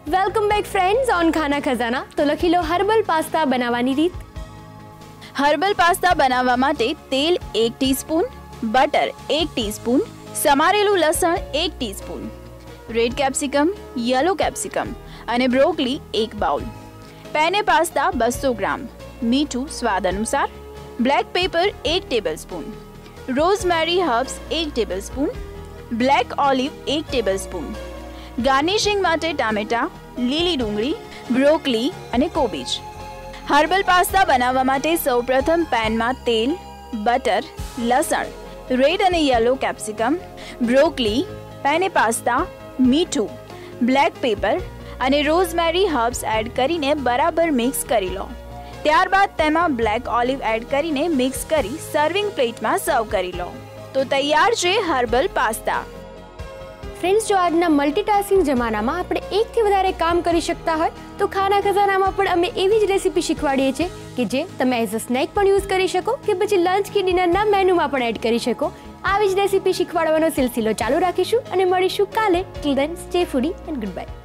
Welcome back friends on ખાના ખજાના. તો લખી લો હર્બલ પાસ્તા બનાવવાની રીત. હર્બલ પાસ્તા બનાવવા માટે તેલ 1 ટીસ્પૂન, બટર 1 ટીસ્પૂન, સમારેલું લસણ 1 teaspoon, red capsicum, yellow capsicum અને broccoli 1 bowl, penne pasta 200 gram, મીઠું સ્વાદ અનુસાર, black pepper 1 tablespoon, rosemary herbs 1 tablespoon, black olive 1 tablespoon, garnishing માટે ટામેટા, લીલી ડુંગળી, બ્રોકલી અને કોબીજ. હર્બલ પાસ્તા બનાવવા માટે સૌપ્રથમ પેનમાં તેલ, બટર, લસણ, રેડ અને યલો કેપ્સિકમ, બ્રોકલી, પેને પાસ્તા, મીઠું, બ્લેક પેપર અને રોઝમેરી હર્બ્સ એડ કરીને બરાબર મિક્સ કરી લો. ત્યારબાદ તેમાં બ્લેક ઓલિવ એડ કરીને મિક્સ કરી સર્વિંગ પ્લેટમાં સર્વ કરી લો. તો તૈયાર છે હર્બલ પાસ્તા. ફ્રેન્ડ્સ, જો આજના મલ્ટીટાસ્કિંગ જમાનામાં આપણે એકથી વધારે કામ કરી શકતા હોય તો ખાના ખજાનામાં પણ અમે એવી જ રેસીપી શીખવાડીએ છીએ કે જે તમે એઝ અ સ્નેક પણ યુઝ કરી શકો કે પછી લંચ કે ડિનરના મેનુમાં પણ એડ કરી શકો. આવી જ રેસીપી શીખવાડવાનો સિલસિલો ચાલુ રાખીશું અને મળીશું કાલે. Till then stay foodie and good bye.